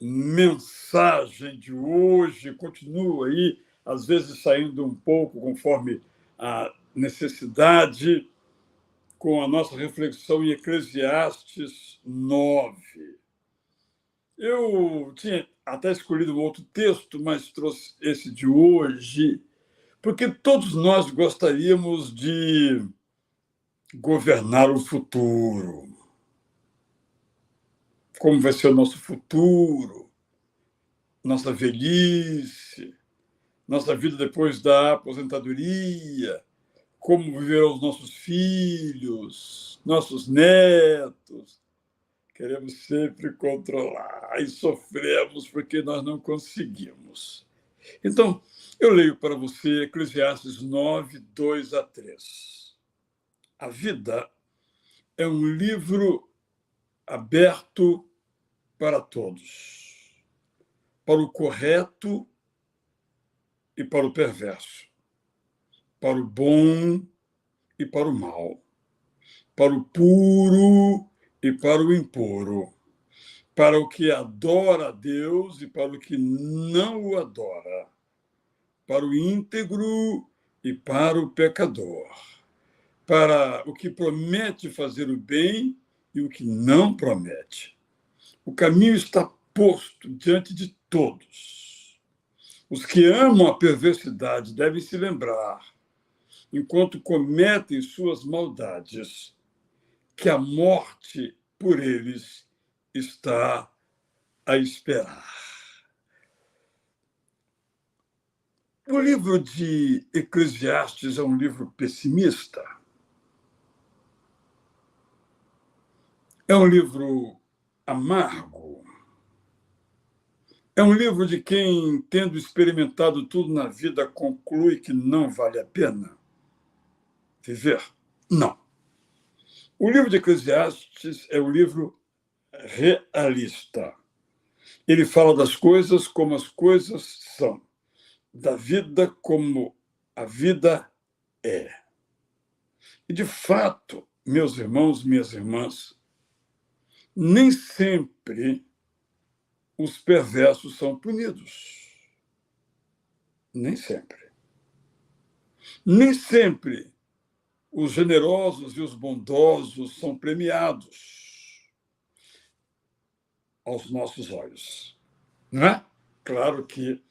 mensagem de hoje continua aí, às vezes saindo um pouco conforme a necessidade, com a nossa reflexão em Eclesiastes 9. Eu tinha até escolhido um outro texto, mas trouxe esse de hoje, porque todos nós gostaríamos de governar o futuro. Como vai ser o nosso futuro, nossa velhice, nossa vida depois da aposentadoria, como viverão os nossos filhos, nossos netos. Queremos sempre controlar e sofremos porque nós não conseguimos. Então, eu leio para você Eclesiastes 9, 2 a 3. A vida é um livro aberto para todos, para o correto e para o perverso, para o bom e para o mal, para o puro e para o impuro, para o que adora a Deus e para o que não o adora, para o íntegro e para o pecador, para o que promete fazer o bem e o que não promete. O caminho está posto diante de todos. Os que amam a perversidade devem se lembrar, enquanto cometem suas maldades, que a morte por eles está a esperar. O livro de Eclesiastes é um livro pessimista. É um livro amargo. É um livro de quem, tendo experimentado tudo na vida, conclui que não vale a pena viver. Não. O livro de Eclesiastes é um livro realista. Ele fala das coisas como as coisas são, da vida como a vida é. E, de fato, meus irmãos, minhas irmãs, nem sempre os perversos são punidos. Nem sempre. Nem sempre os generosos e os bondosos são premiados aos nossos olhos. Não é? Claro que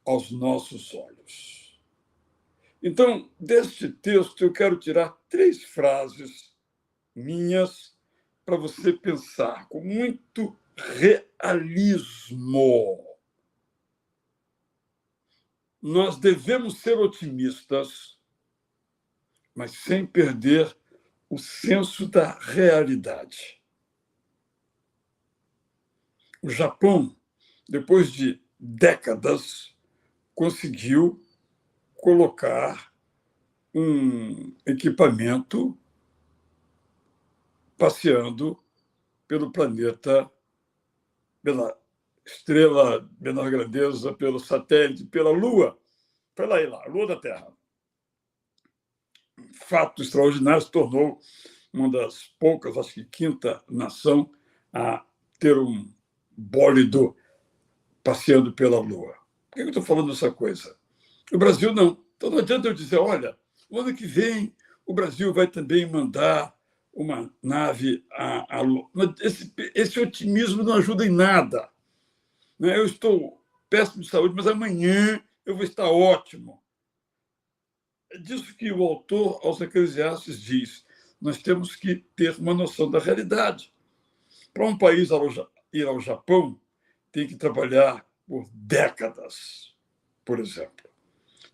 aos nossos olhos. Então, deste texto, eu quero tirar 3 frases minhas para você pensar com muito realismo. Nós devemos ser otimistas, mas sem perder o senso da realidade. O Japão, depois de décadas, conseguiu colocar um equipamento passeando pelo planeta, pela estrela menor grandeza, pelo satélite, pela Lua. Foi lá, a Lua da Terra. Um fato extraordinário, se tornou uma das poucas, acho que quinta nação a ter um bólido passeando pela Lua. Por que eu estou falando essa coisa? O Brasil não. Então não adianta eu dizer, olha, o ano que vem o Brasil vai também mandar uma nave à Lua. Esse otimismo não ajuda em nada. Eu estou péssimo de saúde, mas amanhã eu vou estar ótimo. É disso que o autor aos Eclesiastes diz. Nós temos que ter uma noção da realidade. Para um país ir ao Japão, tem que trabalhar por décadas, por exemplo.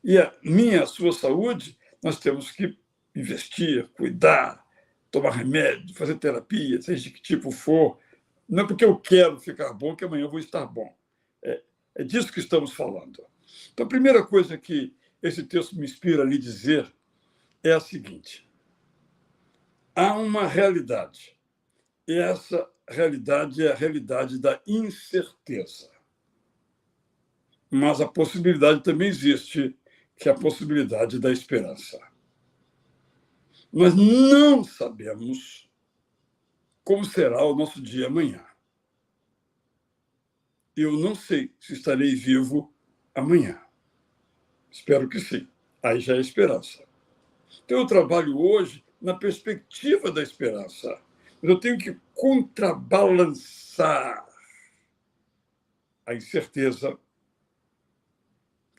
E a sua saúde, nós temos que investir, cuidar, tomar remédio, fazer terapia, seja de que tipo for. Não é porque eu quero ficar bom que amanhã eu vou estar bom. É disso que estamos falando. Então, a primeira coisa que esse texto me inspira a lhe dizer é a seguinte: há uma realidade. E essa realidade é a realidade da incerteza. Mas a possibilidade também existe, que é a possibilidade da esperança. Nós não sabemos como será o nosso dia amanhã. Eu não sei se estarei vivo amanhã. Espero que sim. Aí já é esperança. Então, eu trabalho hoje na perspectiva da esperança. Mas eu tenho que contrabalançar a incerteza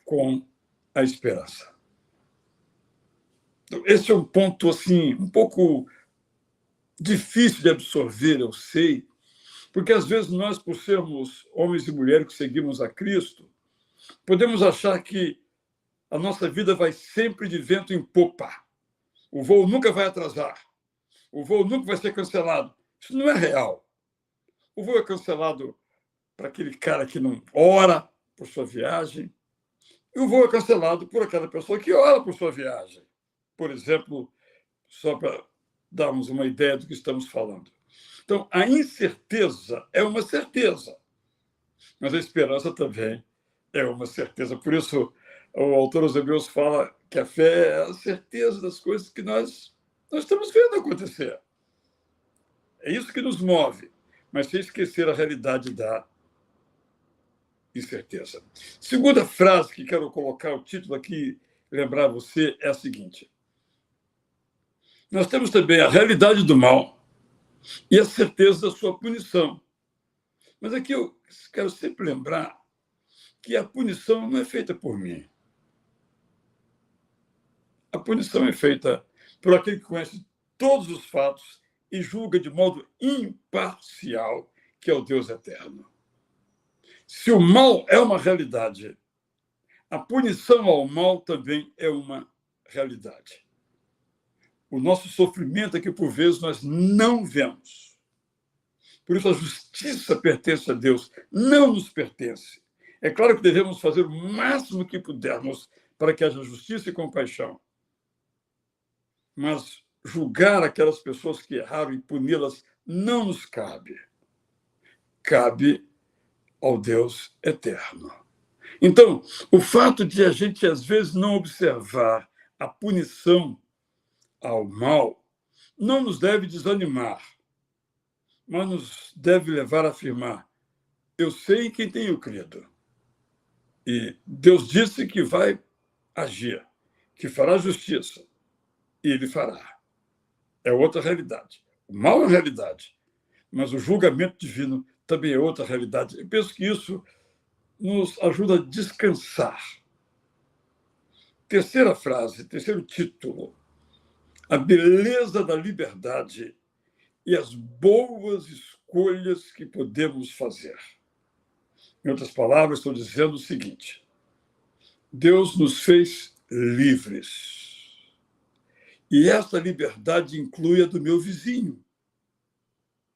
com a esperança. Então, esse é um ponto assim, um pouco difícil de absorver, eu sei, porque às vezes nós, por sermos homens e mulheres que seguimos a Cristo, podemos achar que a nossa vida vai sempre de vento em popa. O voo nunca vai atrasar. O voo nunca vai ser cancelado. Isso não é real. O voo é cancelado para aquele cara que não ora por sua viagem, e o voo é cancelado por aquela pessoa que ora por sua viagem. Por exemplo, só para darmos uma ideia do que estamos falando. Então, a incerteza é uma certeza, mas a esperança também é uma certeza. Por isso, o autor aos Hebreus fala que a fé é a certeza das coisas que nós estamos vendo acontecer. É isso que nos move, mas sem esquecer a realidade da incerteza. Segunda frase que quero colocar, o título aqui, lembrar você, é a seguinte. Nós temos também a realidade do mal e a certeza da sua punição. Mas aqui eu quero sempre lembrar que a punição não é feita por mim. A punição é feita por aquele que conhece todos os fatos e julga de modo imparcial, que é o Deus eterno. Se o mal é uma realidade, a punição ao mal também é uma realidade. O nosso sofrimento é que, por vezes, nós não vemos. Por isso, a justiça pertence a Deus, não nos pertence. É claro que devemos fazer o máximo que pudermos para que haja justiça e compaixão. Mas julgar aquelas pessoas que erraram e puni-las não nos cabe. Cabe ao Deus eterno. Então, o fato de a gente, às vezes, não observar a punição ao mal não nos deve desanimar, mas nos deve levar a afirmar: eu sei em quem tenho crido. E Deus disse que vai agir, que fará justiça, e ele fará. É outra realidade. O mal é uma realidade, mas o julgamento divino também é outra realidade. Eu penso que isso nos ajuda a descansar. Terceira frase, terceiro título: a beleza da liberdade e as boas escolhas que podemos fazer. Em outras palavras, estou dizendo o seguinte: Deus nos fez livres. E essa liberdade inclui a do meu vizinho.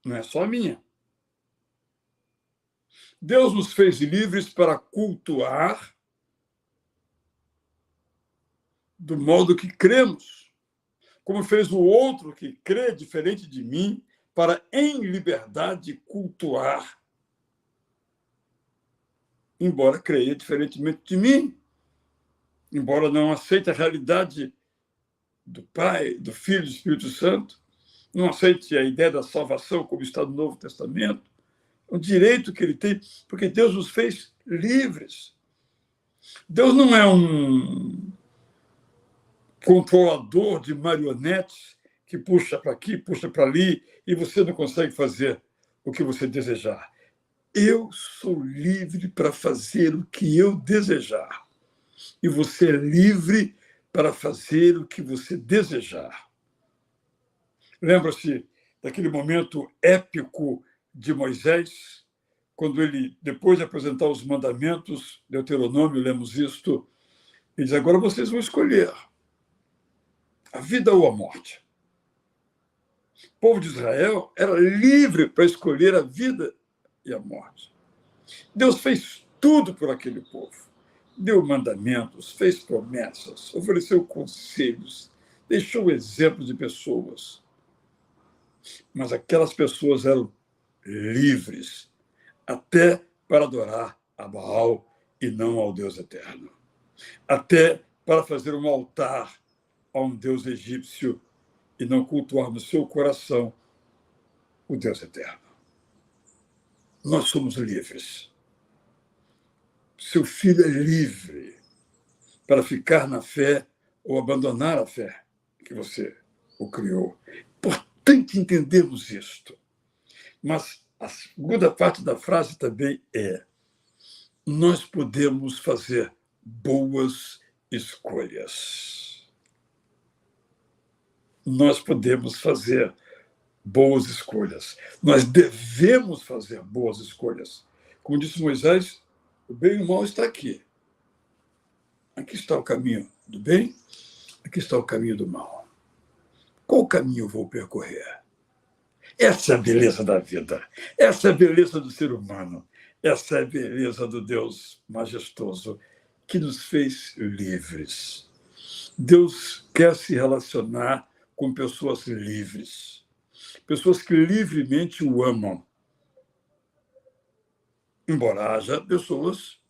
Não é só a minha. Deus nos fez livres para cultuar do modo que cremos, como fez o outro que crê diferente de mim, para, em liberdade, cultuar, embora creia diferentemente de mim, embora não aceite a realidade do Pai, do Filho e do Espírito Santo, não aceite a ideia da salvação como está no Novo Testamento, o direito que ele tem, porque Deus nos fez livres. Deus não é um controlador de marionetes que puxa para aqui, puxa para ali, e você não consegue fazer o que você desejar. Eu sou livre para fazer o que eu desejar. E você é livre para fazer o que você desejar. Lembra-se daquele momento épico de Moisés, quando ele, depois de apresentar os mandamentos, Deuteronômio, lemos isto, ele diz: agora vocês vão escolher a vida ou a morte. O povo de Israel era livre para escolher a vida e a morte. Deus fez tudo por aquele povo. Deu mandamentos, fez promessas, ofereceu conselhos, deixou exemplos de pessoas. Mas aquelas pessoas eram livres até para adorar a Baal e não ao Deus eterno. Até para fazer um altar a um Deus egípcio e não cultuar no seu coração o Deus eterno. Nós somos livres. seu filho é livre para ficar na fé ou abandonar a fé que você o criou. Importante entendermos isto. Mas a segunda parte da frase também é: nós podemos fazer boas escolhas. Nós podemos fazer boas escolhas. Nós devemos fazer boas escolhas. Como disse Moisés, o bem e o mal está aqui. Aqui está o caminho do bem, aqui está o caminho do mal. Qual caminho eu vou percorrer? Essa é a beleza da vida. Essa é a beleza do ser humano. Essa é a beleza do Deus majestoso que nos fez livres. Deus quer se relacionar com pessoas livres. Pessoas que livremente o amam. Embora haja pessoas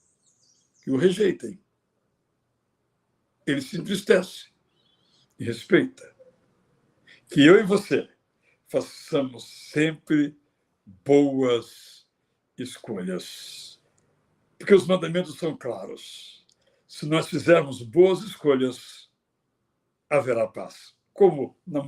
que o rejeitem. Ele se entristece e respeita. Que eu e você façamos sempre boas escolhas. Porque os mandamentos são claros. Se nós fizermos boas escolhas, haverá paz. Como na